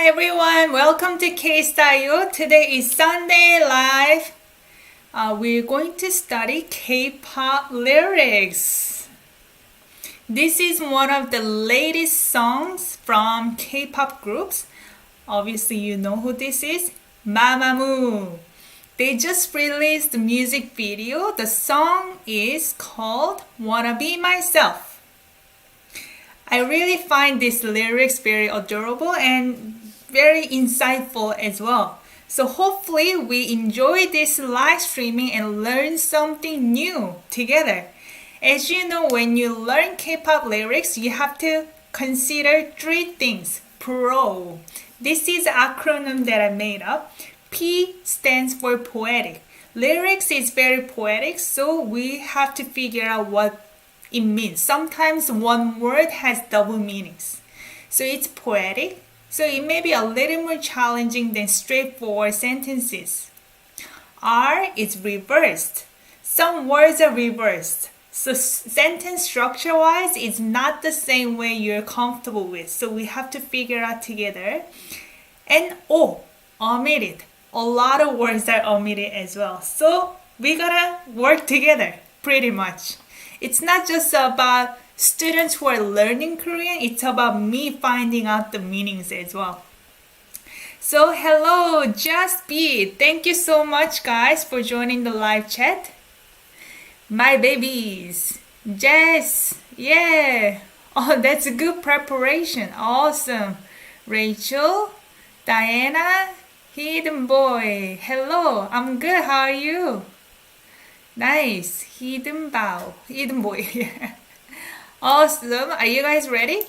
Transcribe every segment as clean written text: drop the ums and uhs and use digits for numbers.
Hi everyone, welcome to KSTYLEYO. Today is Sunday live. We're going to study K-pop lyrics. This is one of the latest songs from K-pop groups. Obviously you know who this is, MAMAMOO. They just released the music video. The song is called Wanna Be Myself. I really find these lyrics very adorable and very insightful as well. So hopefully we enjoy this live streaming and learn something new together. As you know, when you learn K-pop lyrics, you have to consider three things. Pro. This is an acronym that I made up. P stands for poetic. Lyrics is very poetic, so we have to figure out what it means. Sometimes one word has double meanings. So it's poetic. So it may be a little more challenging than straightforward sentences. R is reversed. Some words are reversed. So sentence structure-wise, it's not the same way you're comfortable with. So we have to figure out together. And O, omitted. A lot of words are omitted as well. So we gotta work together, pretty much. It's not just about students who are learning Korean, it's about me finding out the meanings as well. So hello, Just Be. Thank you so much guys for joining the live chat. My babies. Jess. Yeah. Oh, that's a good preparation. Awesome. Rachel. Diana. Hidden boy. Hello. I'm good. How are you? Nice. Hidden bow. Hidden boy. Awesome. Are you guys ready?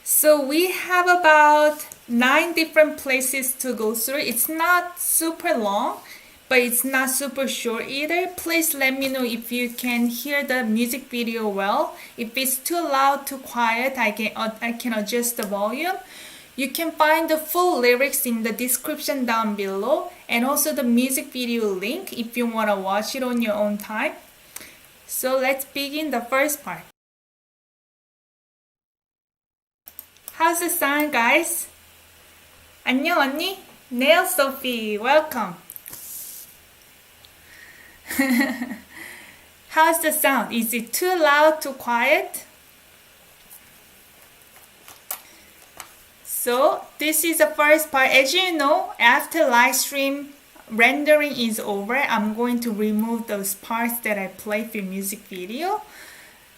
So we have about 9 different places to go through. It's not super long, but it's not super short either. Please let me know if you can hear the music video well. If it's too loud, too quiet, I can adjust the volume. You can find the full lyrics in the description down below and also the music video link if you want to watch it on your own time. So let's begin the first part. How's the sound, guys? 안녕 언니? Nail Sophie, welcome. How's the sound? Is it too loud, too quiet? So this is the first part. As you know, after live stream rendering is over, I'm going to remove those parts that I played for music video.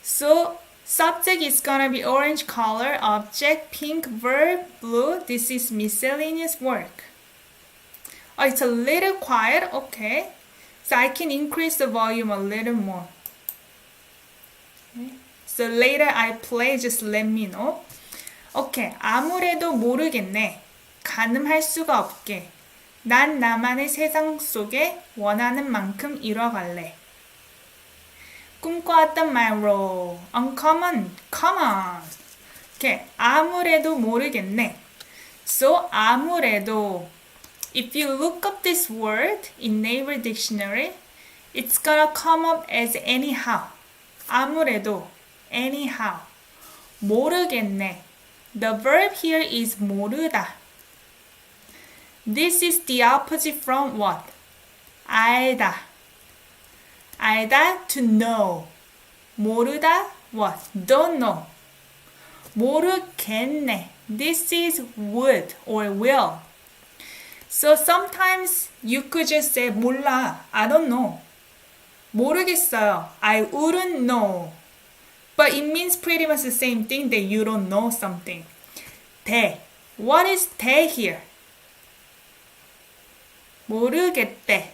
So subject is gonna be orange color, object pink, verb blue. This is miscellaneous work. Oh, it's a little quiet. Okay, so I can increase the volume a little more. Okay. So later I play, just let me know. 오케이, 아무래도 모르겠네. 가늠할 수가 없게. 난 나만의 세상 속에 원하는 만큼 이뤄갈래. 꿈꿔왔던 말로 uncommon, common. 오케이, 아무래도 모르겠네. So 아무래도, if you look up this word in Naver Dictionary, it's gonna come up as anyhow. 아무래도, anyhow. 모르겠네. The verb here is 모르다. This is the opposite from what? 알다. 알다, to know. 모르다, what? Don't know. 모르겠네. This is would or will. So sometimes you could just say 몰라. I don't know. 모르겠어요. I wouldn't know. But it means pretty much the same thing, that you don't know something. 대. What is 대 here? 모르겠대.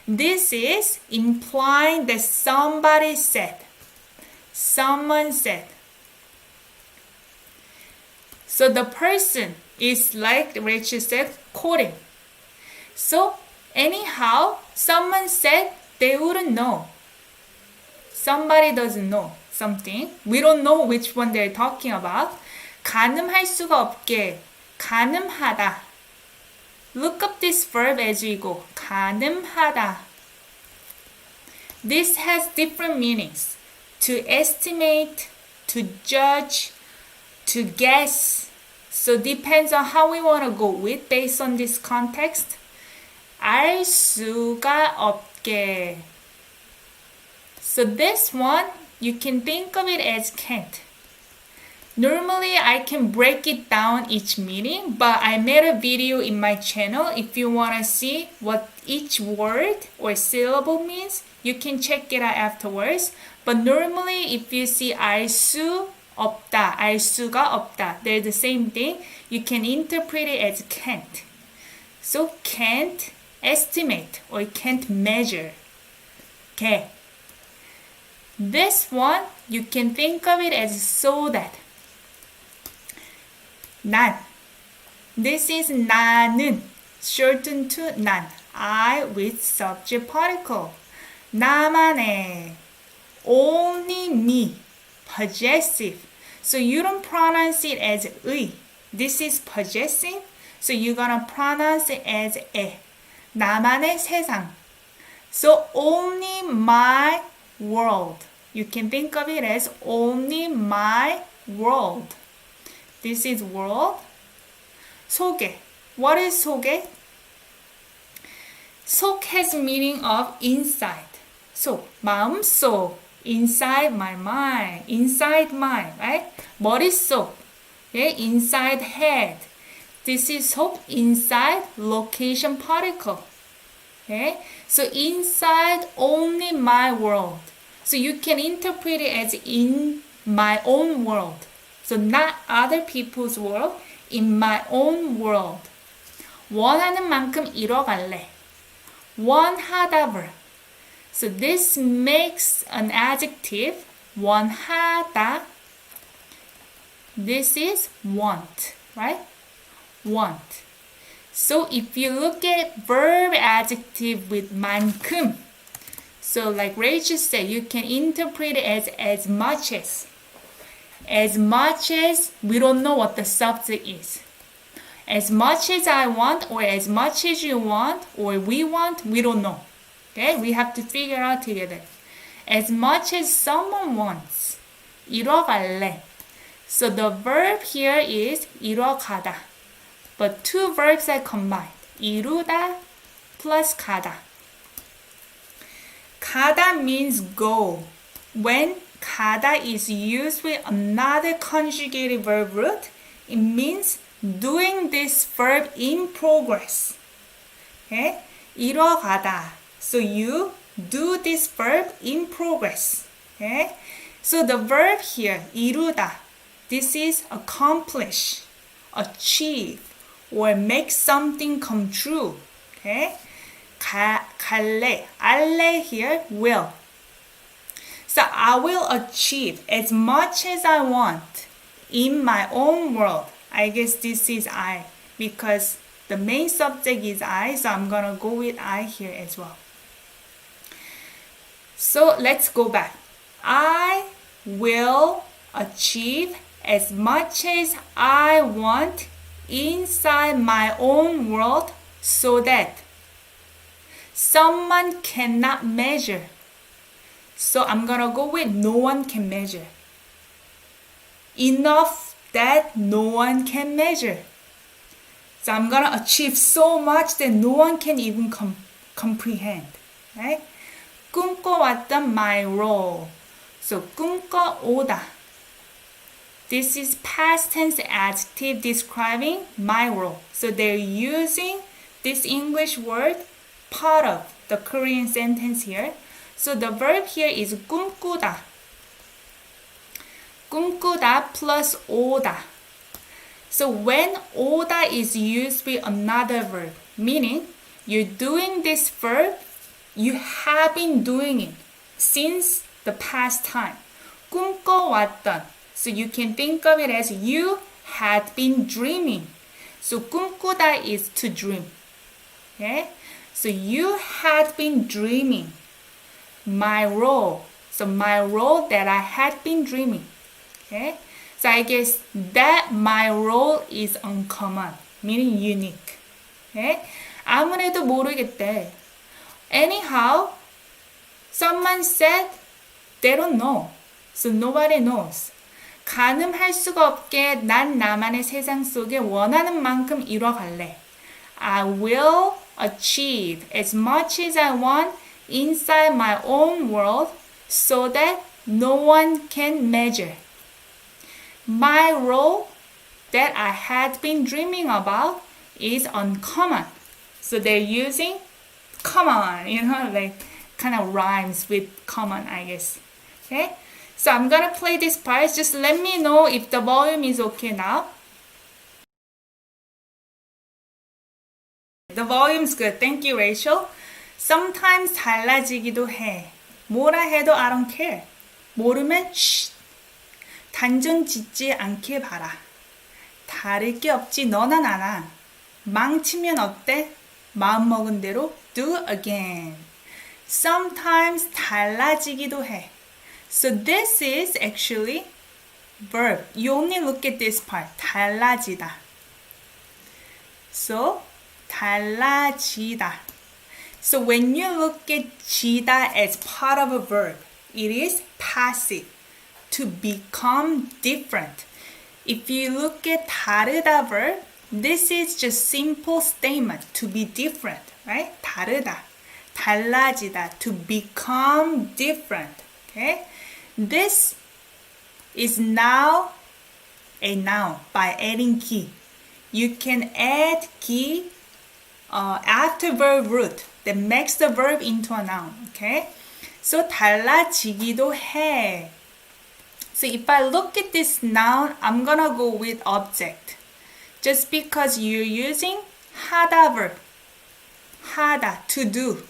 This is implying that somebody said. Someone said. So the person is, like Rachel said, quoting. So anyhow, someone said they wouldn't know. Somebody doesn't know something. We don't know which one they're talking about. 가늠할 수가 없게. 가늠하다. Look up this verb as we go. 가늠하다. This has different meanings. To estimate, to judge, to guess. So depends on how we want to go with based on this context. 알 수가 없게. So this one, you can think of it as can't. Normally, I can break it down each meaning, but I made a video in my channel. If you want to see what each word or syllable means, you can check it out afterwards. But normally, if you see 알 수 없다, 알 수가 없다, they're the same thing. You can interpret it as can't. So can't estimate or can't measure. Okay. This one, you can think of it as so that. 난. This is 나는, shortened to 난. I with subject particle. 나만의. Only me. Possessive. So you don't pronounce it as 의. This is possessive. So you're gonna pronounce it as 에. 나만의 세상. So only my world. You can think of it as only my world. This is world. 속에. What is 속에? 속 has meaning of inside. 속, 마음속. Inside my mind. Inside mind, right? 머릿속. Okay? Inside head. This is 속, inside location particle. Okay? So inside only my world. So you can interpret it as in my own world. So not other people's world, in my own world. 원하는 만큼 이뤄갈래. 원하다 verb. So this makes an adjective. 원하다. This is want, right? Want. So if you look at verb adjective with 만큼, so like Rachel said, you can interpret it as much as. As much as, we don't know what the subject is. As much as I want, or as much as you want, or we want, we don't know. Okay? We have to figure out together. As much as someone wants. 이뤄갈래. So the verb here is 이뤄가다. But two verbs are combined. 이루다 plus 가다. 가다 means go. When 가다 is used with another conjugated verb root, it means doing this verb in progress. Okay? 이뤄가다. So you do this verb in progress. Okay? So the verb here, 이루다, this is accomplish, achieve, or make something come true. Okay? 갈래, 알래 here, will. So I will achieve as much as I want in my own world. I guess this is I, because the main subject is I, so I'm gonna go with I here as well. So let's go back. I will achieve as much as I want inside my own world so that someone cannot measure. So I'm gonna go with no one can measure. Enough that no one can measure. So I'm gonna achieve so much that no one can even comprehend. Right? 꿈꿔왔던 my role. So 꿈꿔오다. This is past tense adjective describing my role. So they're using this English word part of the Korean sentence here. So the verb here is 꿈꾸다. 꿈꾸다 plus 오다. So when 오다 is used with another verb, meaning you're doing this verb, you have been doing it since the past time. 꿈꿔왔던. So you can think of it as you had been dreaming. So 꿈꾸다 is to dream. Okay? So you had been dreaming. My role. So my role that I had been dreaming. Okay? So I guess that my role is uncommon, meaning unique. Okay? 아무래도 모르겠대. Anyhow, someone said they don't know. So nobody knows. 가늠할 수가 없게 난 나만의 세상 속에 원하는 만큼 이뤄갈래. I will achieve as much as I want inside my own world so that no one can measure. My role that I had been dreaming about is uncommon. So they're using common, like kind of rhymes with common, I guess. Okay? So I'm gonna play this part. Just let me know if the volume is okay now. The volume's good. Thank you, Rachel. Sometimes 달라지기도 해. 뭐라 해도 I don't care. 모르면 쉿. 단정 짓지 않길 바라. 다를 게 없지 너나 나나. 망치면 어때? 마음먹은 대로 do again. Sometimes 달라지기도 해. So this is actually verb. You only look at this part. 달라지다. So 달라지다. So when you look at 지다 as part of a verb, it is passive. To become different. If you look at 다르다 verb, this is just simple statement. To be different, right? 다르다. 달라지다. To become different. Okay? This is now a noun by adding 기. You can add 기 after verb root that makes the verb into a noun. Okay? So 달라지기도 해. So if I look at this noun, I'm gonna go with object. Just because you're using 하다 verb. 하다, to do.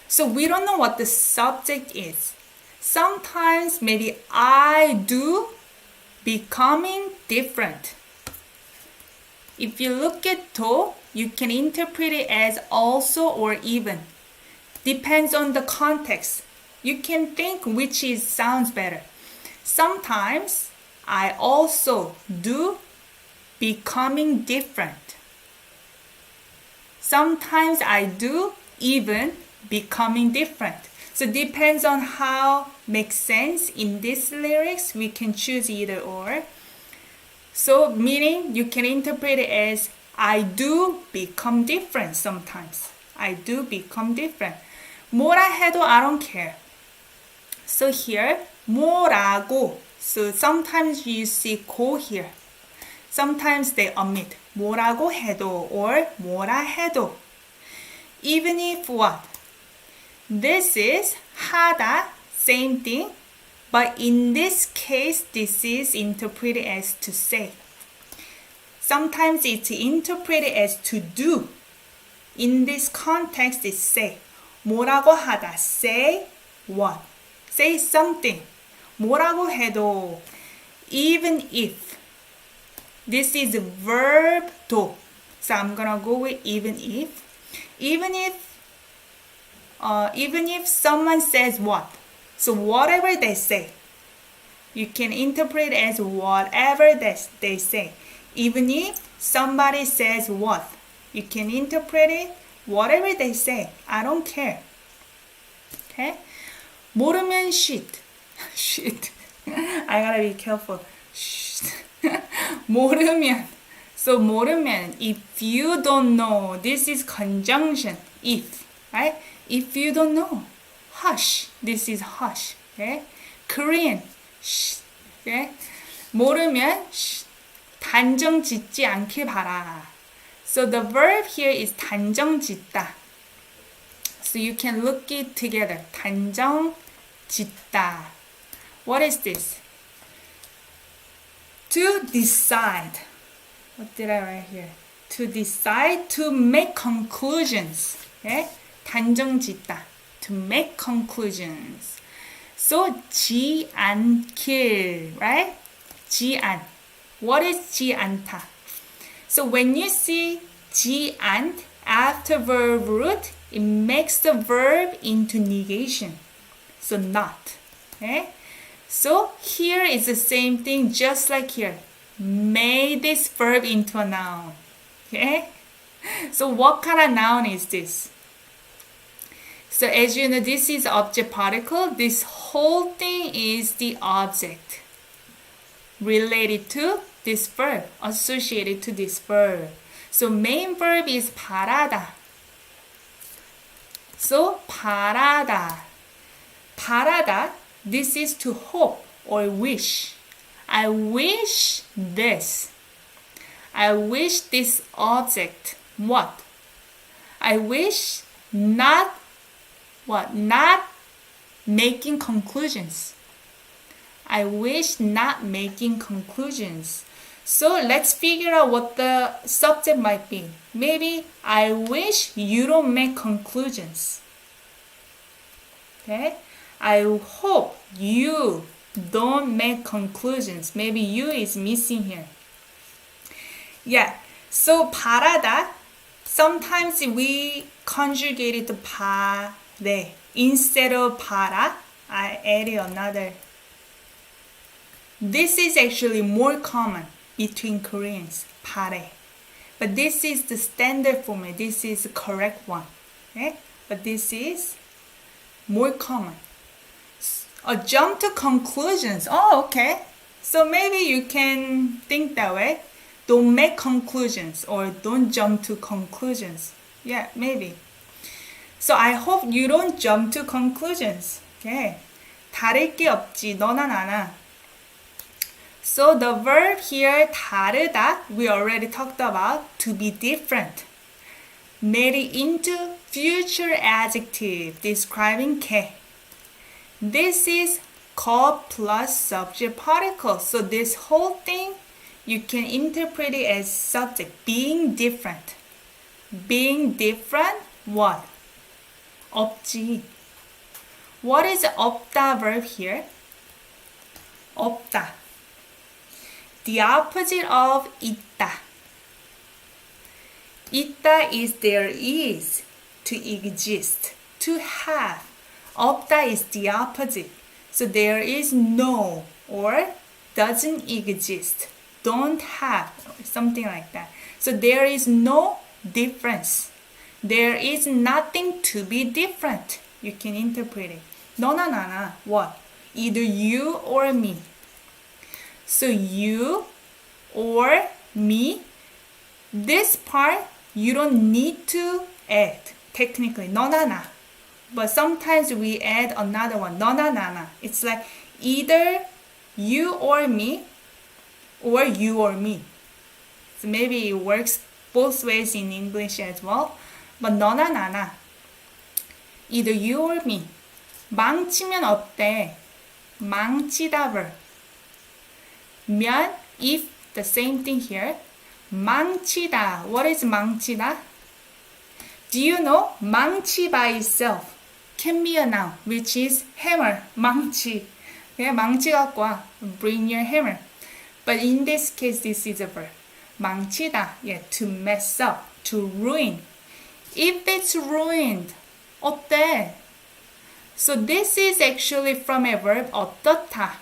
So we don't know what the subject is. Sometimes maybe I do becoming different. If you look at 도, you can interpret it as also or even. Depends on the context. You can think which is sounds better. Sometimes I also do becoming different. Sometimes I do even becoming different. So depends on how makes sense in these lyrics. We can choose either or. So meaning you can interpret it as I do become different sometimes. I do become different. 뭐라 해도 I don't care. So here 뭐라고. So sometimes you see 고 here. Sometimes they omit 뭐라고 해도 or 뭐라 해도. Even if what? This is 하다, same thing. But in this case, this is interpreted as to say. Sometimes it's interpreted as to do. In this context, it's say. 뭐라고 하다, say what? Say something. 뭐라고 해도. Even if. This is verb 도. So I'm gonna go with even if. Even if someone says what. So whatever they say, you can interpret as whatever they say. Even if somebody says what, you can interpret it whatever they say. I don't care. Okay? 모르면 shit. Shit. I gotta be careful. Shit. 모르면. So 모르면, if you don't know, this is conjunction. If, right? If you don't know, hush. This is hush. Okay? Korean. Shh. Okay? 모르면 shh. 단정 짓지 않길 바라. So the verb here is 단정 짓다. So you can look it together. 단정 짓다. What is this? To decide. What did I write here? To decide, to make conclusions. Okay? 단정 짓다. To make conclusions. So 지 않길, right? 지 않. What is 지 않다? So when you see 지 않 after verb root, it makes the verb into negation. So not. Okay? So here is the same thing, just like here. Made this verb into a noun. Okay? So what kind of noun is this? So as you know, this is object particle. This whole thing is the object. related to this verb, associated to this verb. So main verb is 바라다. So 바라다. 바라다, this is to hope or wish. I wish this. I wish this object. What? I wish not what? Not making conclusions. I wish not making conclusions. So let's figure out what the subject might be. Maybe I wish you don't make conclusions. Okay? I hope you don't make conclusions. Maybe you is missing here. Yeah. So 바라다, sometimes we conjugate it to 바래. Instead of 바라, I added another. This is actually more common between Koreans, 바래. But this is the standard format. This is the correct one. Okay? But this is more common. A jump to conclusions. Oh, okay. So maybe you can think that way. Don't make conclusions or don't jump to conclusions. Yeah, maybe. So I hope you don't jump to conclusions. Okay. 다를 게 없지. 너나 나나. So the verb here, 다르다, we already talked about, to be different. Made it into future adjective describing K. This is 거 plus subject particle. So this whole thing, you can interpret it as subject, being different. Being different, what? 없지. What is 없다 verb here? 없다. The opposite of 있다. 있다 is there is, to exist, to have. 없다 is the opposite. So there is no or doesn't exist, don't have, or something like that. So there is no difference. There is nothing to be different. You can interpret it. 너나 나나, what? Either you or me. So you or me, this part you don't need to add. Technically, 너나 나. But sometimes we add another one, 너나 나나. It's like either you or me, or you or me. So maybe it works both ways in English as well. But 너나 나나. Either you or me. 망치면 어때? 망치다 verb. 면, if, the same thing here. 망치다. What is 망치다? Do you know? 망치 by itself can be a noun, which is hammer. 망치. Okay, 망치 갖고 와. Bring your hammer. But in this case, this is a verb. 망치다. Yeah, to mess up, to ruin. If it's ruined, 어때? So this is actually from a verb 어떻다.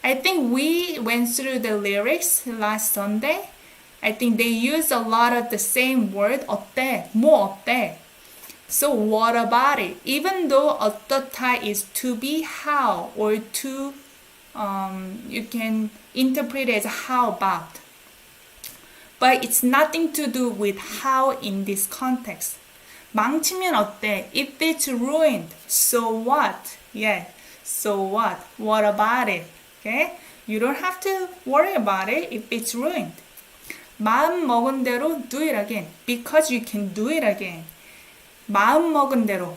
I think we went through the lyrics last Sunday. I think they use a lot of the same word 어때, 뭐 어때. So what about it? Even though 어떻다 is to be how or to, you can interpret it as how about. But it's nothing to do with how in this context. 망치면 어때? If it's ruined, so what? Yeah, so what? What about it? Okay? You don't have to worry about it if it's ruined. 마음먹은 대로 do it again. Because you can do it again. 마음먹은 대로.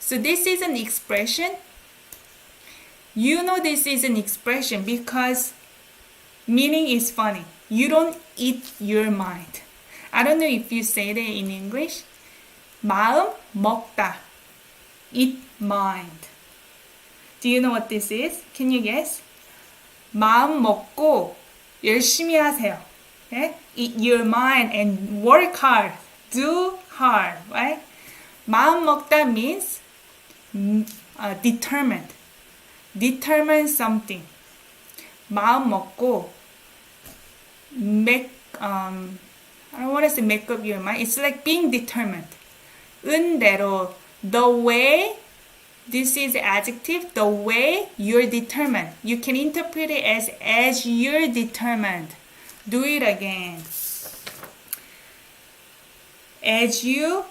So this is an expression. You know this is an expression because meaning is funny. You don't eat your mind. I don't know if you say that in English. 마음 먹다. Eat mind. Do you know what this is? Can you guess? 마음 먹고 열심히 하세요. Okay? Eat your mind and work hard. Do hard, right? 마음 먹다 means determined. Determine something. 마음 먹고 I don't want to say make up your mind. It's like being determined. 은대로, the way This is adjective, the way you're determined. You can interpret it as you're determined. Do it again. As you,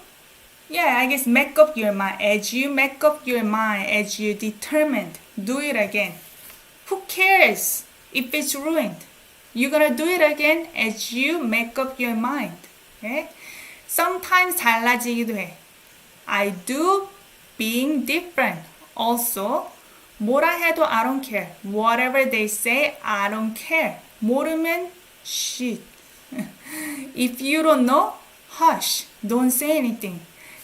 I guess make up your mind. As you make up your mind, as you determined. Do it again. Who cares if it's ruined? You're gonna do it again as you make up your mind. Okay? Sometimes 달라지기도 해. I do being different. Also, 뭐라 해도 I don't care. Whatever they say, I don't care. 모르면 shit. If you don't know, hush. Don't say anything.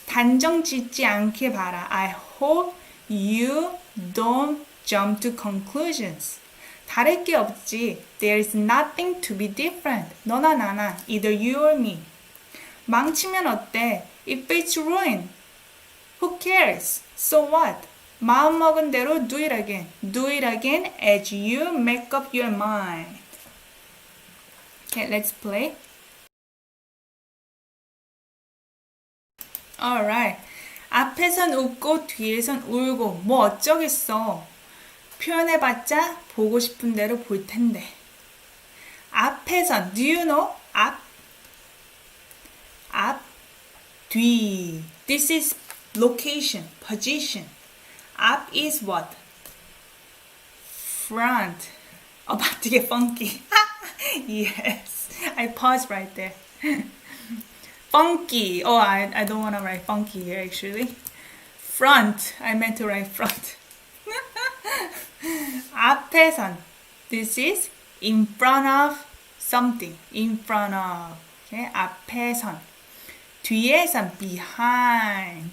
단정 짓지 않게 봐라. I hope you don't jump to conclusions. 다를 게 없지. There is nothing to be different. 너나 나나. Either you or me. 망치면 어때? If it's ruined, who cares? So what? 마음먹은 대로 do it again. Do it again as you make up your mind. Okay, let's play. Alright. 앞에선 웃고 뒤에선 울고 뭐 어쩌겠어. 표현해봤자 보고 싶은 대로 볼 텐데. 앞에선, do you know? 앞, 뒤. This is location, position. 앞 is what? Front. About to get funky. Yes. I paused right there. Funky. Oh, I don't want to write funky here actually. Front. I meant to write front. 앞에선. This is in front of something. In front of. Okay. 앞에선. 뒤에선. Behind.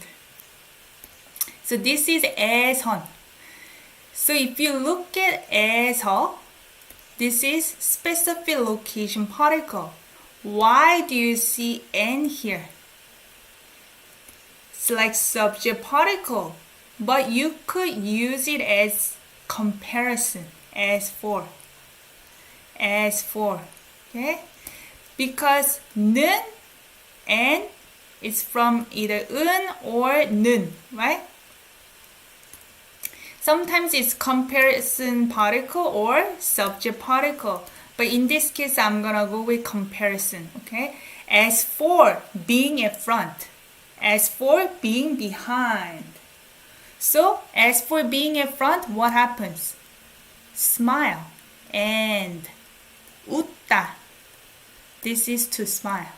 So this is 에선. So if you look at 에서, this is specific location particle. Why do you see N here? It's like subject particle, but you could use it as comparison, as for, okay? Because 는, N, is from either 은 or 는, right? Sometimes it's comparison particle or subject particle. But in this case, I'm gonna go with comparison, okay? As for being at front. As for being behind. So, as for being at front, what happens? Smile. And 웃다. This is to smile.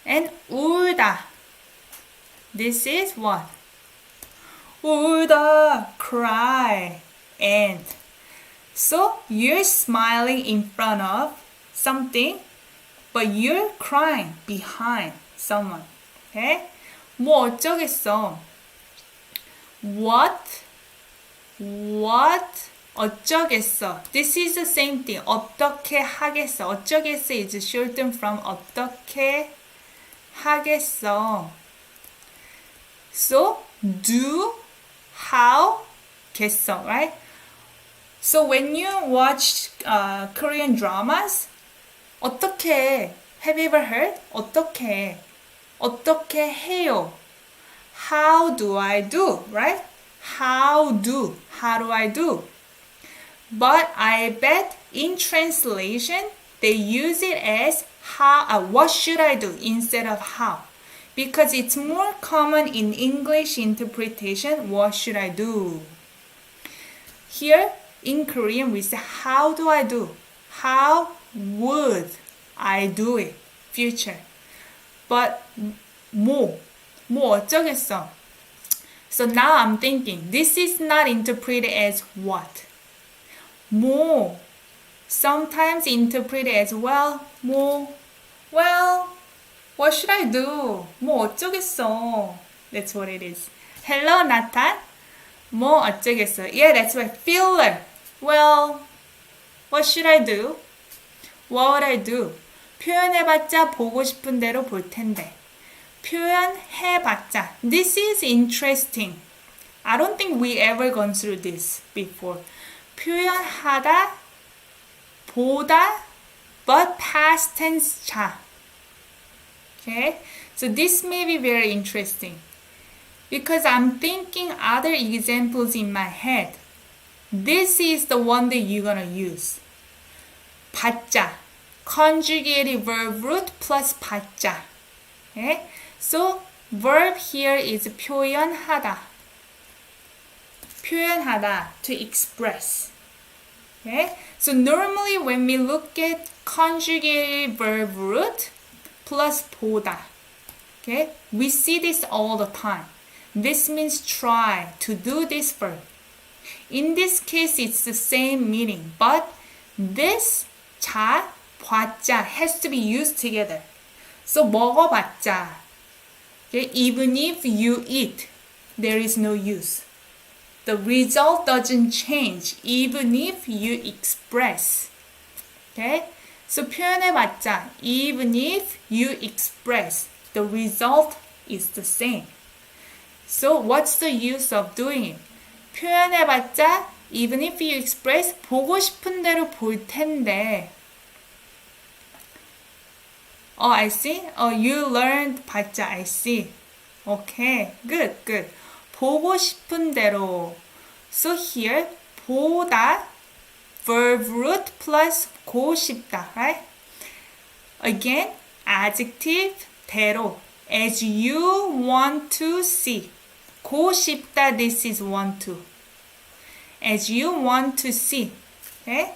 And 울다. This is what? 울다, cry, and. So you're smiling in front of something, but you're crying behind someone. Okay? 뭐 어쩌겠어. What? 어쩌겠어. This is the same thing. 어떻게 하겠어. 어쩌겠어 is shortened from 어떻게 하겠어. So do, how, 겠어, right? So when you watch Korean dramas, 어떻게, have you ever heard? 어떻게 해요? How do I do, right? How do I do? But I bet in translation, they use it as how, what should I do instead of how. Because it's more common in English interpretation, what should I do? Here, in Korean, we say, how do I do? How would I do it? Future. But 뭐 어쩌겠어? So now I'm thinking, this is not interpreted as what? 뭐. Sometimes interpreted as well, what should I do? 뭐 어쩌겠어? That's what it is. Hello, Nathan. 뭐 어쩌겠어? Yeah, that's right. Filler. Well, what should I do? What would I do? 표현해봤자 보고 싶은 대로 볼 텐데. 표현해봤자. This is interesting. I don't think we ever gone through this before. 표현하다, 보다, but past tense 자. Okay, so this may be very interesting. because I'm thinking other examples in my head. This is the one that you're gonna use. 봤자, conjugated verb root plus 봤자. Okay? So verb here is 표현하다. 표현하다, to express. Okay? So normally when we look at conjugated verb root plus 보다, okay, we see this all the time. This means try to do this verb. In this case, it's the same meaning, but this 자, 봤자 has to be used together. So 먹어봤자, okay, even if you eat, there is no use. The result doesn't change even if you express. Okay? So 표현해봤자, even if you express, the result is the same. So what's the use of doing it? 표현해봤자, even if you express, 보고 싶은 대로 볼 텐데. Oh, I see. Oh, you learned 봤자. I see. Okay, good, good. 보고 싶은 대로. So here, 보다, verb root plus 고 싶다, right? Again, adjective, 대로. As you want to see. 고 싶다, this is want to. As you want to see. Okay?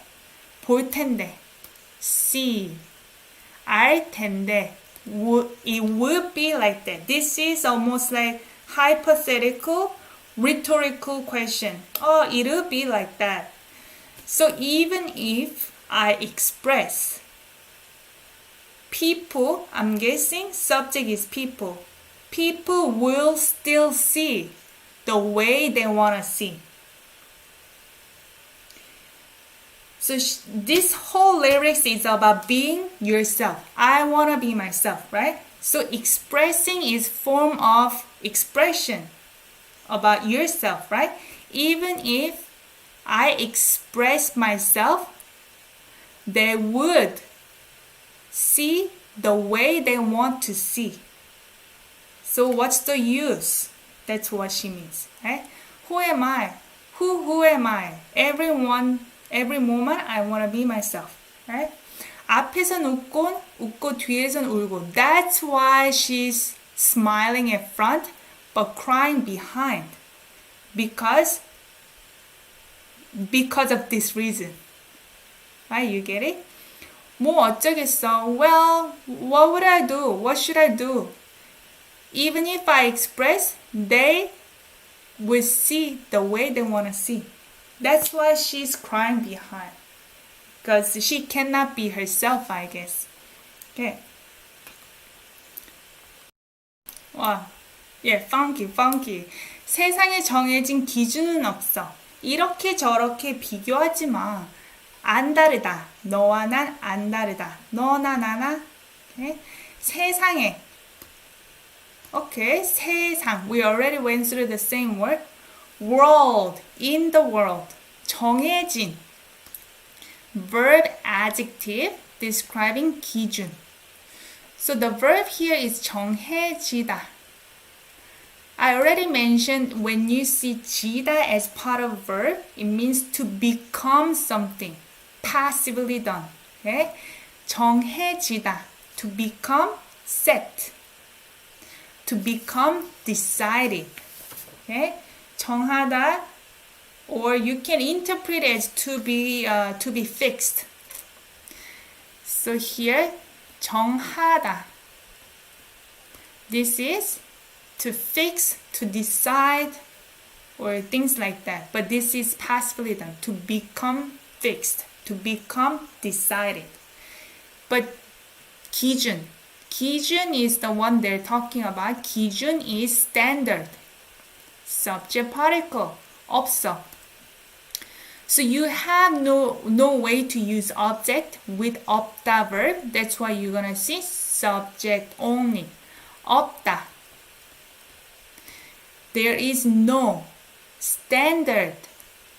볼 텐데. See. 알 텐데. It would be like that. This is almost like hypothetical, rhetorical question. Oh, it would be like that. So even if I express, people, I'm guessing subject is people. People will still see the way they want to see. So this whole lyrics is about being yourself. I want to be myself, right? So expressing is form of expression about yourself, right? Even if I express myself, they would see the way they want to see. So what's the use? That's what she means, right? Who am I? Who am I? Every moment I want to be myself, right? 앞에선 웃고 뒤에선 울고. That's why she's smiling at front but crying behind. Because of this reason. Right? You get it? 뭐 어쩌겠어. Well, what would I do? What should I do? Even if I express, they will see the way they want to see. That's why she's crying behind. Because she cannot be herself, I guess. Okay. 와, yeah, funky. 세상에 정해진 기준은 없어. 이렇게 저렇게 비교하지 마. 안 다르다. 너와 난 안 다르다. 너나 나나. Okay. 세상에. Okay, 세상. We already went through the same word. World, in the world. 정해진. Verb adjective describing 기준. So the verb here is 정해지다. I already mentioned when you see 지다 as part of verb, it means to become something, passively done. Okay? 정해지다, to become set, to become decided. Okay? 정하다, or you can interpret it as to be fixed. So here, 정하다. This is to fix, to decide, or things like that. But this is passively done, to become fixed, to become decided. But 기준. 기준 is the one they're talking about. 기준 is standard. Subject particle. 없어. So you have no way to use object with 없다 verb. That's why you're gonna see subject only. 없다. There is no standard.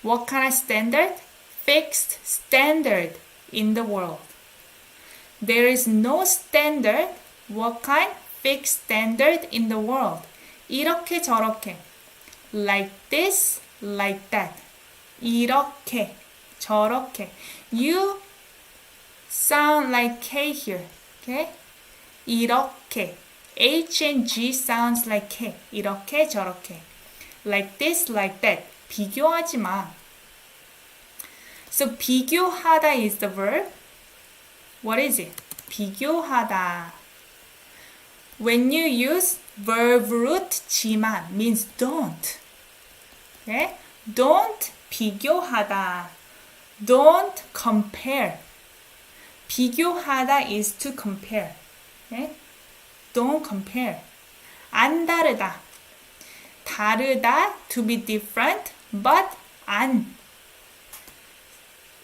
What kind of standard? Fixed standard in the world. There is no standard. What kind? Fixed standard in the world. 이렇게 저렇게. Like this, like that. 이렇게, 저렇게. You sound like K here. Okay? 이렇게. H and G sounds like K. 이렇게, 저렇게. Like this, like that. 비교하지 마. So 비교하다 is the verb. What is it? 비교하다. When you use verb root 지만 means don't. Okay? Don't 비교하다. Don't compare. 비교하다 is to compare. Okay? Don't compare. 안 다르다. 다르다, to be different, but 안.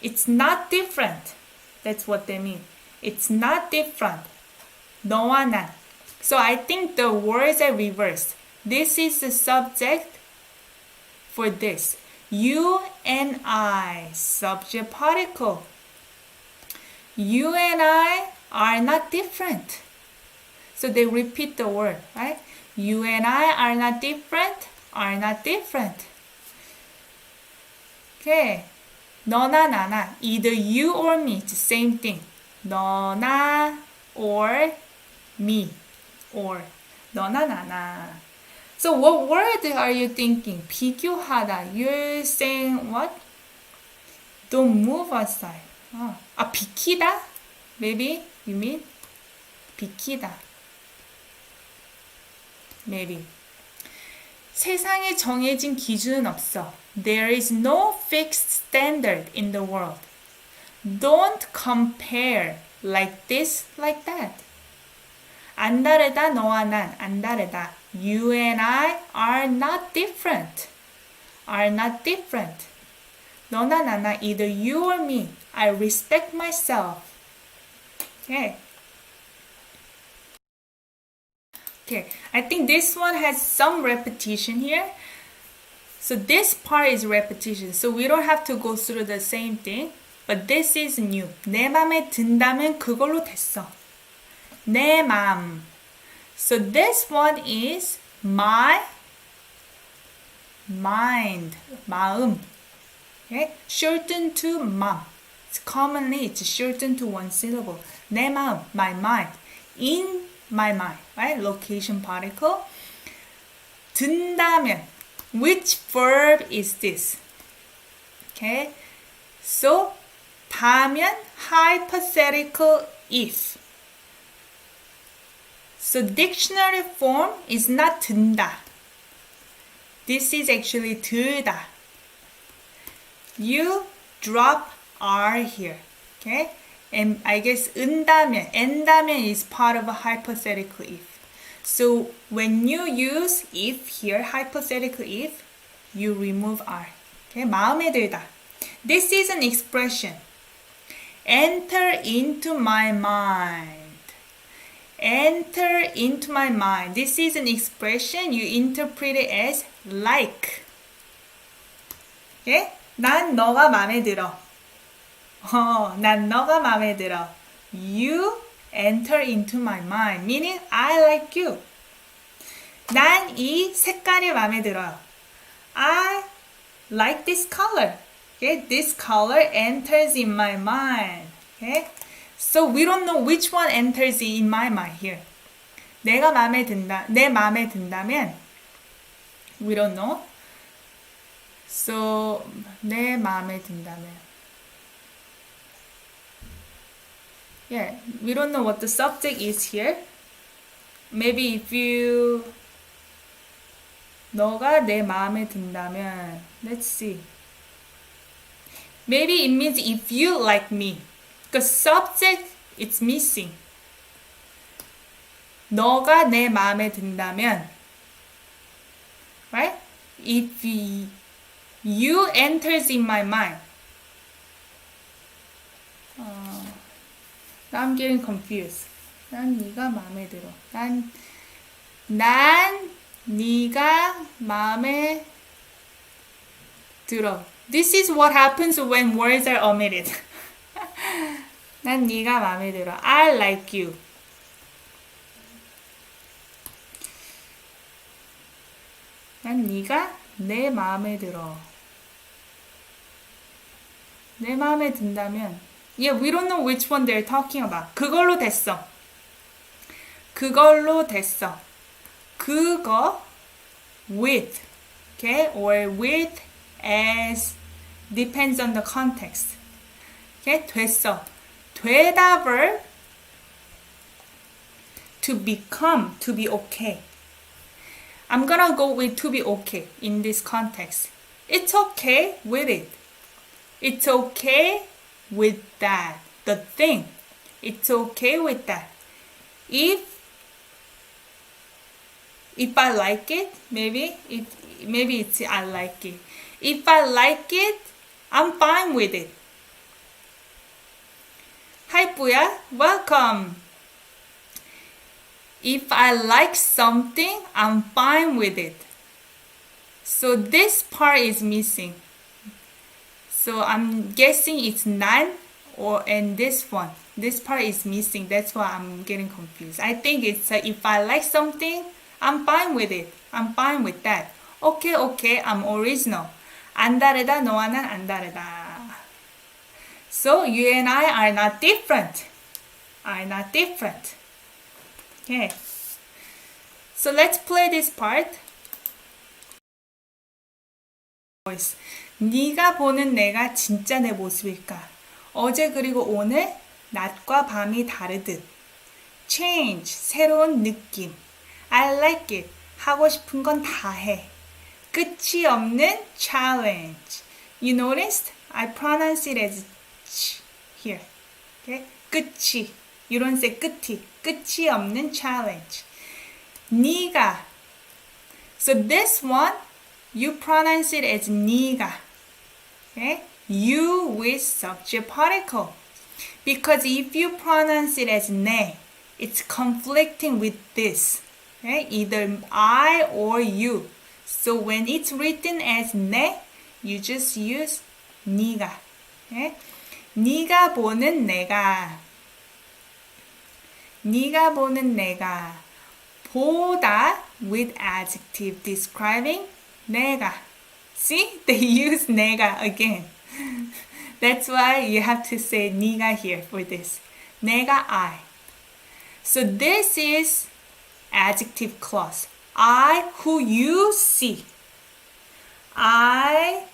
It's not different. That's what they mean. It's not different. 너와 난. So I think the words are reversed. This is the subject for this. You and I, subject particle. You and I are not different. So they repeat the word, right? You and I are not different, are not different. Okay. 너나 나나, either you or me, it's the same thing. 너나 or me, or 너나 나나. So what word are you thinking? 비교하다. You're saying what? Don't move aside. 비키다? Maybe you mean? 비키다. Maybe. 세상에 정해진 기준은 없어. There is no fixed standard in the world. Don't compare like this, like that. 안 다르다, 너와 난. 안 다르다. You and I are not different. Are not different. 너나 나나, either you or me. I respect myself. Okay. Okay, I think this one has some repetition here. So this part is repetition. So we don't have to go through the same thing. But this is new. 내 맘에 든다면 그걸로 됐어. 내 맘. So this one is my mind. 마음. Okay? Shortened to 맘. Commonly it's shortened to one syllable. 내 마음, my mind. In my mind. Right? Location particle. 든다면. Which verb is this? Okay? So, 다면 hypothetical if. So, dictionary form is not 든다. This is actually 들다. You drop R here. Okay? And I guess 은다면, 엔다면 is part of a hypothetical if. So when you use if here, hypothetical if, you remove R. Okay? 마음에 들다. This is an expression. Enter into my mind. Enter into my mind. This is an expression. You interpret it as like. Okay? 난 너가 마음에 들어. 난 너가 마음에 들어. You enter into my mind, meaning I like you. 난 이 색깔이 마음에 들어요. I like this color. Okay, this color enters in my mind. Okay, so we don't know which one enters in my mind here. 내가 마음에 든다, 내 마음에 든다면 we don't know. So 내 마음에 든다면. Yeah, we don't know what the subject is here. Maybe if you 너가 내 마음에 든다면 let's see. Maybe it means if you like me. Because subject it's missing. 너가 내 마음에 든다면 right? If you enters in my mind. I'm getting confused. 난 네가 마음에 들어. 난 네가 마음에 들어. This is what happens when words are omitted. 난 네가 마음에 들어. I like you. 난 네가 내 마음에 들어. 내 마음에 든다면 yeah, we don't know which one they're talking about. 그걸로 됐어. 그걸로 됐어. 그거 with, okay, or with as depends on the context. okay, 됐어. 되다 verb to become, to be okay. I'm gonna go with to be okay in this context. It's okay with it. It's okay with that. The thing. It's okay with that. If I like it, maybe it's I like it. If I like it, I'm fine with it. Hi Puya, welcome. If I like something, I'm fine with it. So this part is missing. So I'm guessing it's none and this one. This part is missing. That's why I'm getting confused. I think it's if I like something, I'm fine with it. I'm fine with that. Okay, okay, I'm original. 안 다르다, 너와는 안 다르다. So you and I are not different. Are not different. Okay. So let's play this part. Voice. 네가 보는 내가 진짜 내 모습일까? 어제 그리고 오늘 낮과 밤이 다르듯. Change, 새로운 느낌. I like it, 하고 싶은 건 다 해. 끝이 없는 challenge. You noticed? I pronounce it as ch here. Okay? 끝이. You don't say 끝이. 끝이 없는 challenge. 네가. So this one, you pronounce it as 네가. Okay? You with subject particle. Because if you pronounce it as 내, it's conflicting with this. Okay? Either I or you. So when it's written as 내, you just use 네가. Okay? 네가 보는 내가. 네가 보는 내가. 보다 with adjective describing 내가. See? They use 내가 again. That's why you have to say 네가 here for this. 내가 I. So this is adjective clause. I who you see. I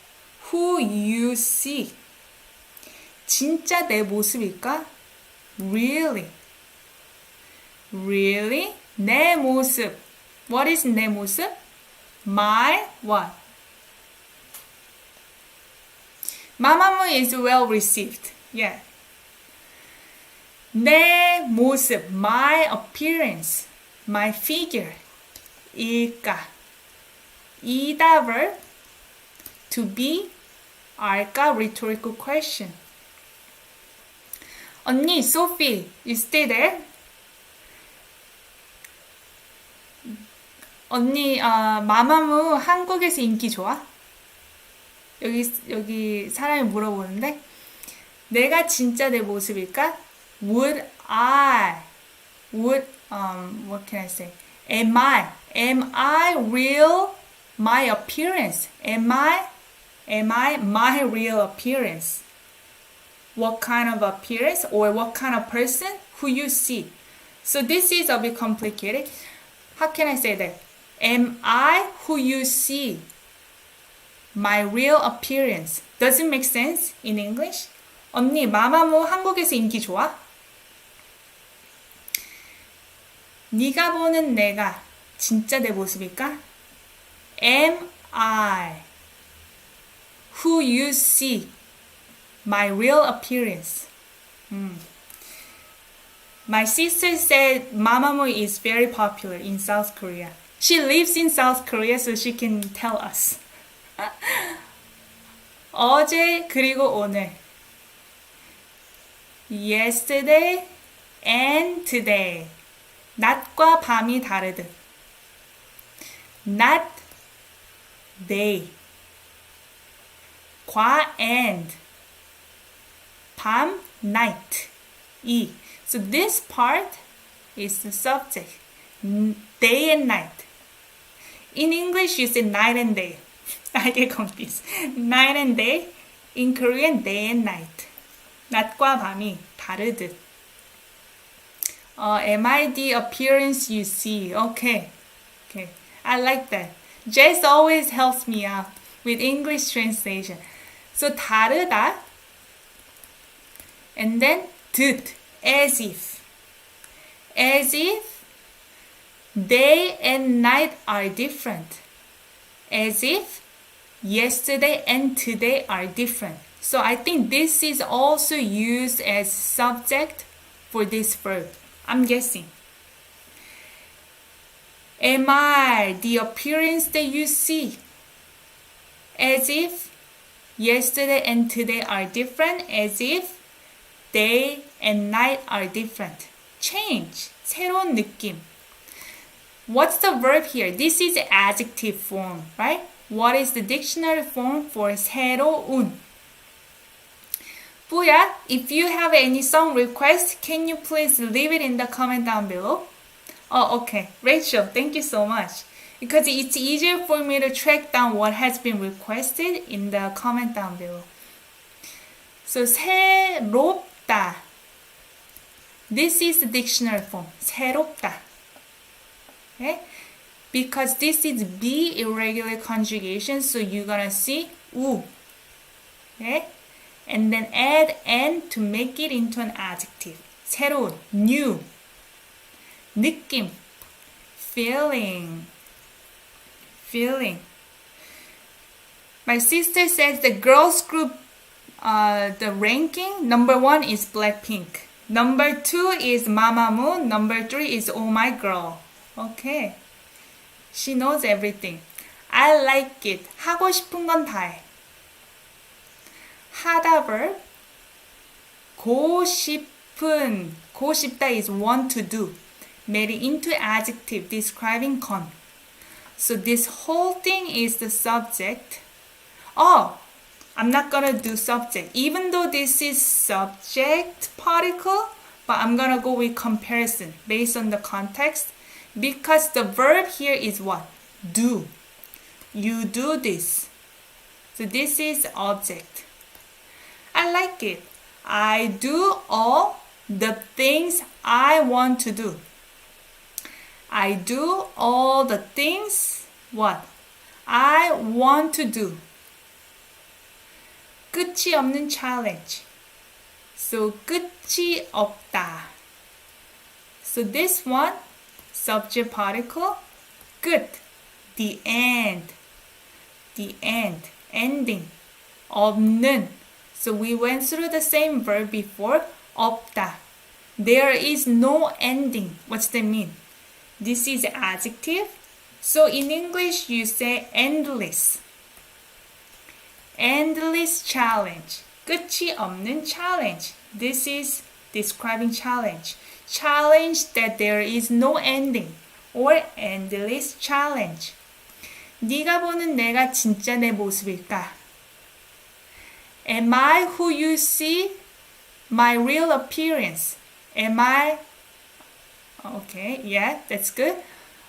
who you see. 진짜 내 모습일까? Really? Really? 내 모습. What is 내 모습? My what? 마마무 is well received. Yeah. 내 모습. My appearance. My figure. 일까. 이다 verb. To be. 알까? Rhetorical question. 언니, Sophie, you stay there? 언니, 마마무 한국에서 인기 좋아? 여기 사람이 물어보는데, 내가 진짜 내 모습일까? What can I say? Am I real my appearance? Am I my real appearance? What kind of appearance or what kind of person who you see? So this is a bit complicated. How can I say that? Am I who you see? My real appearance. Does it make sense in English? 언니, 마마무 한국에서 인기 좋아? 네가 보는 내가 진짜 내 모습일까? Am I who you see? My real appearance. My sister said Mamamoo is very popular in South Korea. She lives in South Korea, so she can tell us. 어제 그리고 오늘. Yesterday and today. 낮과 밤이 다르듯. Not day. 과 and. 밤 night. 이. So this part is the subject. Day and night. In English, you say night and day. I get confused. Night and day. In Korean, day and night. 낮과 밤이 다르듯. Am I the appearance you see? Okay. I like that. Jess always helps me out with English translation. So 다르다. And then 듯. As if. As if day and night are different. As if yesterday and today are different. So I think this is also used as subject for this verb. I'm guessing. Am I the appearance that you see? As if yesterday and today are different. As if day and night are different. Change. 새로운 느낌. What's the verb here? This is adjective form, right? What is the dictionary form for 새로운? Buya, if you have any song request, can you please leave it in the comment down below? Oh, okay. Rachel, thank you so much. Because it's easier for me to track down what has been requested in the comment down below. So, 새롭다. This is the dictionary form. 새롭다. Okay? Because this is be irregular conjugation, so you're gonna see 우. Okay? And then add N to make it into an adjective. 새로운, new. 느낌, feeling. My sister says the girls group, the ranking, number 1 is Blackpink. Number 2 is MAMAMOO. Number 3 is Oh My Girl. Okay. She knows everything. I like it. 하고 싶은 건 다 해. 하다 verb. 고 싶은. 고 싶다 is want to do. Made it into adjective describing con. So this whole thing is the subject. Oh, I'm not gonna do subject. Even though this is subject particle, but I'm gonna go with comparison based on the context. Because the verb here is what? Do. You do this. So this is object. I like it. I do all the things I want to do. I do all the things, what? I want to do. 끝이 없는 challenge. So 끝이 없다. So this one, subject particle, 끝, the end, ending, 없는. So we went through the same verb before, 없다. There is no ending. What's that mean? This is adjective. So in English you say endless. Endless challenge. 끝이 없는 challenge. This is describing challenge. Challenge that there is no ending. Or endless challenge. 네가 보는 내가 진짜 내 모습일까? Am I who you see? My real appearance. Am I? Okay, yeah, that's good.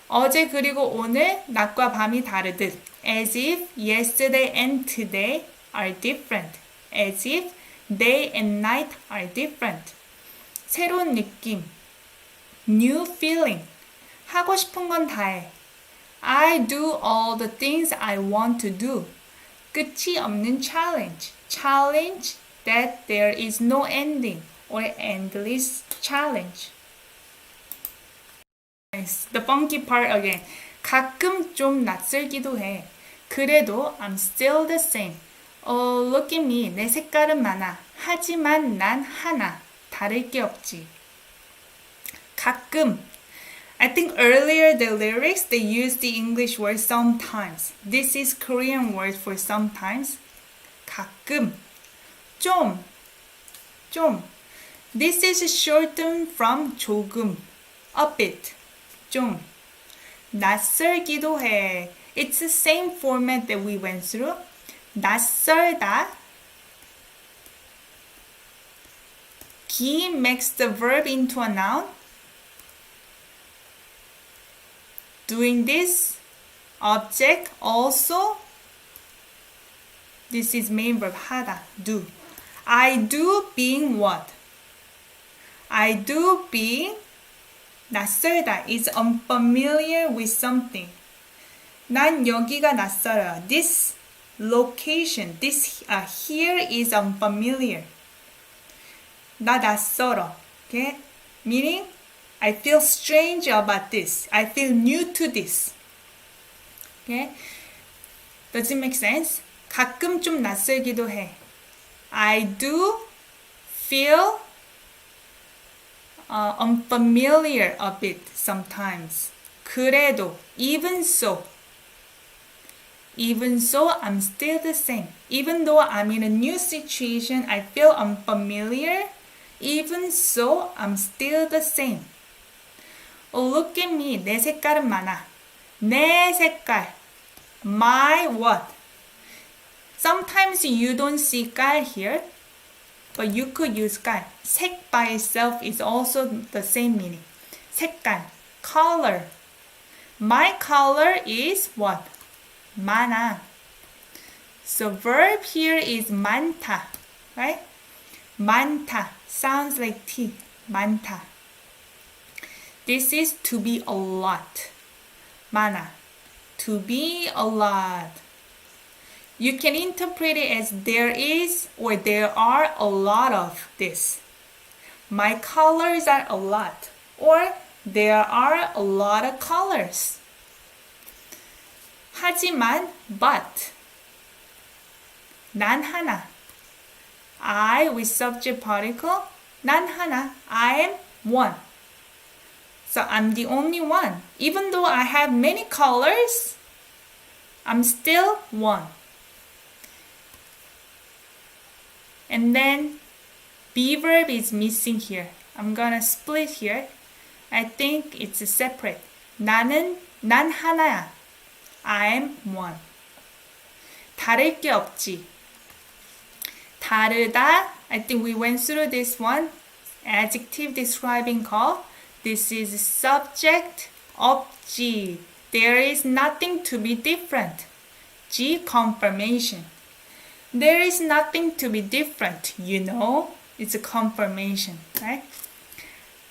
어제 그리고 오늘 낮과 밤이 다르듯. As if yesterday and today are different. As if day and night are different. 새로운 느낌. New feeling. 하고 싶은 건 다 해. I do all the things I want to do. 끝이 없는 challenge. Challenge that there is no ending or endless challenge. Nice. The funky part again. 가끔 좀 낯설기도 해. 그래도 I'm still the same. Look at me. 내 색깔은 많아. 하지만 난 하나. 다를 게 없지. 가끔. I think earlier the lyrics they used the English word sometimes. This is Korean word for sometimes. 가끔. 좀. This is shortened from 조금. A bit. 좀. 낯설기도 해. It's the same format that we went through. 낯설다. 기 makes the verb into a noun. Doing this object, also. This is main verb, 하다, do. I do being what? I do being 낯설다 is unfamiliar with something. 난 여기가 낯설어요. This location, this here is unfamiliar. 나 낯설어. Okay? Meaning, I feel strange about this. I feel new to this. Okay? Does it make sense? 가끔 좀 낯설기도 해. I do feel unfamiliar a bit sometimes. 그래도, even so, I'm still the same. Even though I'm in a new situation, I feel unfamiliar. Even so, I'm still the same. Oh, look at me. 내 색깔은 많아. 내 색깔. My what? Sometimes you don't see 깔 here, but you could use 깔. 색 by itself is also the same meaning. 색깔, color. My color is what? 많아. So verb here is 많다, right? 많다 sounds like T. 많다. This is to be a lot. 많아. To be a lot. You can interpret it as there is or there are a lot of this. My colors are a lot. Or there are a lot of colors. 하지만, but. 난 하나. I with subject particle. 난 하나. I am one. So I'm the only one. Even though I have many colors, I'm still one. And then be verb is missing here. I'm gonna split here. I think it's separate. 난 하나야. I am one. 다를 게 없지. 다르다. I think we went through this one. Adjective describing call. This is subject 없지. There is nothing to be different. G confirmation. There is nothing to be different. You know, it's a confirmation, right?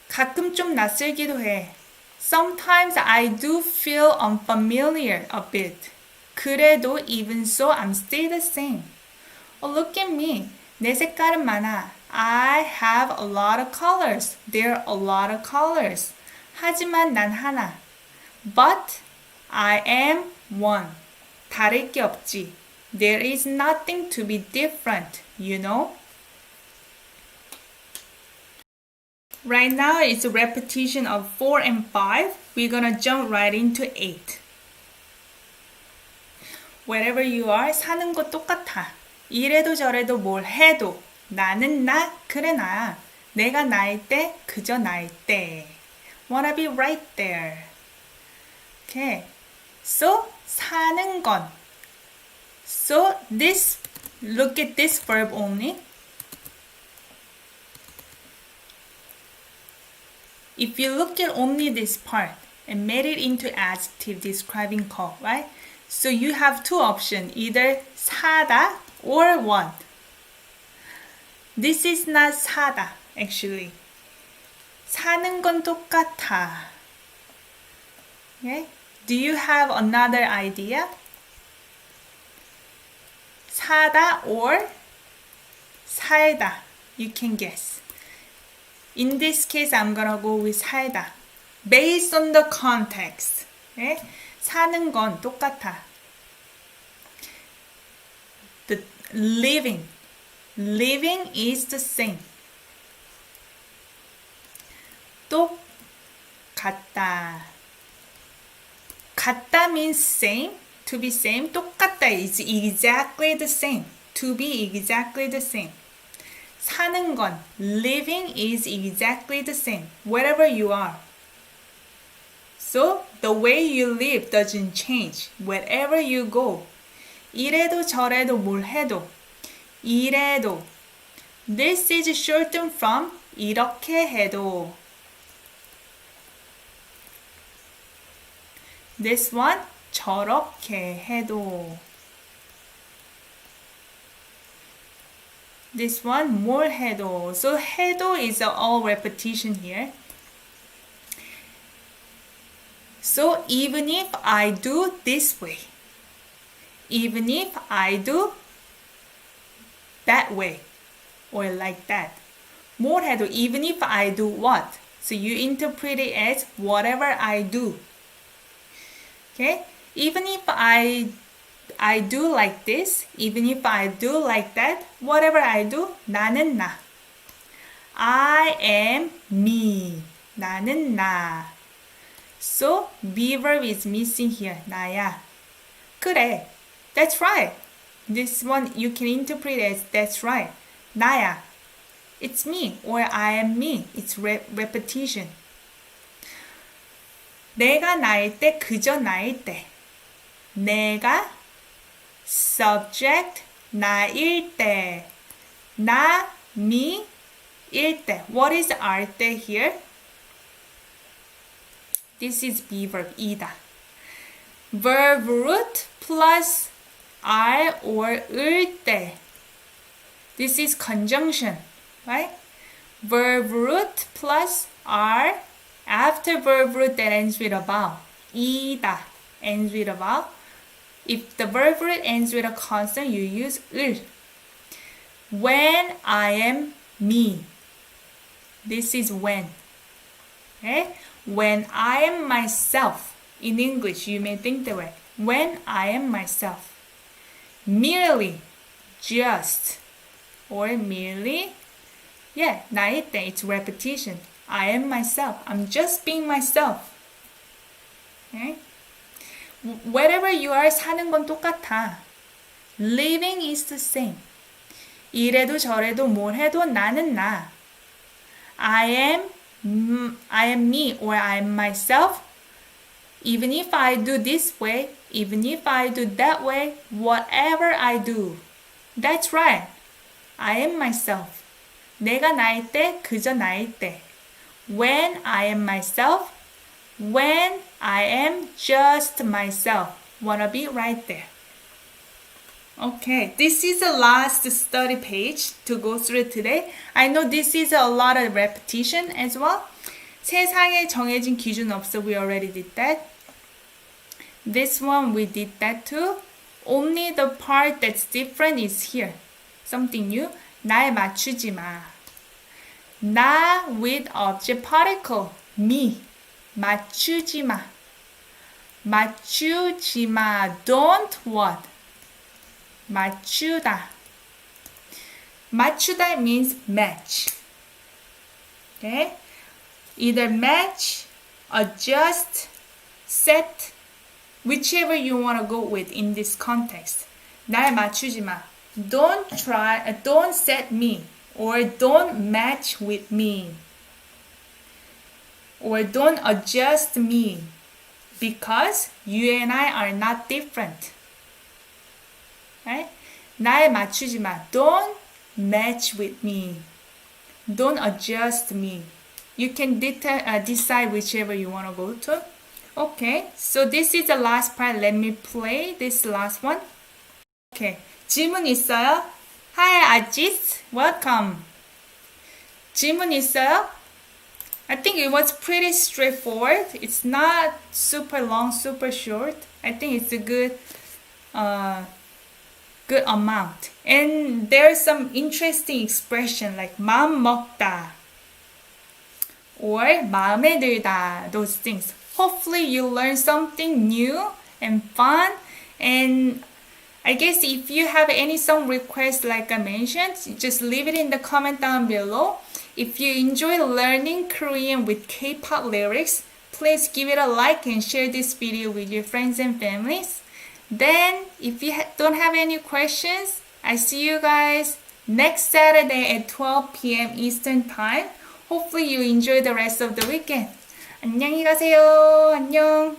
가끔 좀 낯설기도 해. Sometimes I do feel unfamiliar a bit. 그래도 even so, I'm still the same. Oh, look at me. 내 색깔은 많아. I have a lot of colors. There are a lot of colors. 하지만 난 하나. But I am one. 다를 게 없지. There is nothing to be different, you know? Right now it's a repetition of 4 and 5. We're gonna jump right into 8. Wherever you are, 사는 거 똑같아. 이래도 저래도 뭘 해도 나는 나, 그래 나야. 내가 나일 때, 그저 나일 때. Wanna be right there. Okay. So, 사는 건. So, this, look at this verb only. If you look at only this part and made it into adjective describing call, right? So you have two options, either 사다 or what? This is not 사다, actually. 사는 건 똑같아. Okay? Do you have another idea? 사다 or 살다. You can guess. In this case, I'm gonna go with 살다. Based on the context. Okay? 사는 건 똑같아. The living. Living is the same. 똑같다. 같다 means same. To be same. 똑같다 is exactly the same. To be exactly the same. 사는 건 living is exactly the same. Wherever you are. So, the way you live doesn't change. Wherever you go. 이래도 저래도 뭘 해도. 이래도. This is shortened from 이렇게 해도. This one, 저렇게 해도. This one, 뭘 해도. So 해도 is all repetition here. So even if I do this way, even if I do that way, or like that. 뭘 해도, even if I do what? So you interpret it as whatever I do. Okay? Even if I do like this, even if I do like that, whatever I do, 나는 나. I am me. 나는 나. So, be verb is missing here. 나야. 그래. That's right. This one you can interpret as that's right. 나야. It's me or I am me. It's repetition. 내가 나일 때, 그저 나일 때. 내가 subject 나일 때. 나, me, 일 때. What is 알 때 here? This is be verb, 이다. Verb root plus R or 을 때. This is conjunction, right? Verb root plus R after verb root that ends with a vowel. 이다 ends with a vowel. If the verb root ends with a consonant, you use 을. When I am me. This is when. Okay? When I am myself. In English, you may think that way. When I am myself. Merely, just, or merely, yeah, 나일 때, it's repetition. I am myself. I'm just being myself. Okay? Wherever you are, 사는 건 똑같아. Living is the same. 이래도 저래도 뭘 해도 나는 나. I am me or I am myself. Even if I do this way, even if I do that way, whatever I do. That's right. I am myself. 내가 나일 때, 그저 나일 때. When I am myself, when I am just myself. Wanna be right there. Okay, this is the last study page to go through today. I know this is a lot of repetition as well. 세상에 정해진 기준 없어. We already did that. This one we did that too. Only the part that's different is here. Something new. 날 맞추지 마. 나 with object particle. me. 맞추지 마. 맞추지 마. Don't what? 맞추다. 맞추다 means match. Okay? Either match, adjust, set, whichever you want to go with in this context. 날 맞추지 마. Don't set me, or don't match with me, or don't adjust me, because you and I are not different. Right? 날 맞추지 마. Don't match with me. Don't adjust me. You can decide whichever you want to go to. Okay, so this is the last part. Let me play this last one. Okay, 질문 있어요? Hi, Ajit. Welcome. 질문 있어요? I think it was pretty straightforward. It's not super long, super short. I think it's a good amount. And there's some interesting expression like 마음 먹다 or 마음에 들다, those things. Hopefully you learn something new and fun. And I guess if you have any song requests like I mentioned, just leave it in the comment down below. If you enjoy learning Korean with K-pop lyrics, please give it a like and share this video with your friends and families. Then, if you don't have any questions, I see you guys next Saturday at 12 p.m. Eastern Time. Hopefully you enjoy the rest of the weekend. 안녕히 가세요. 안녕.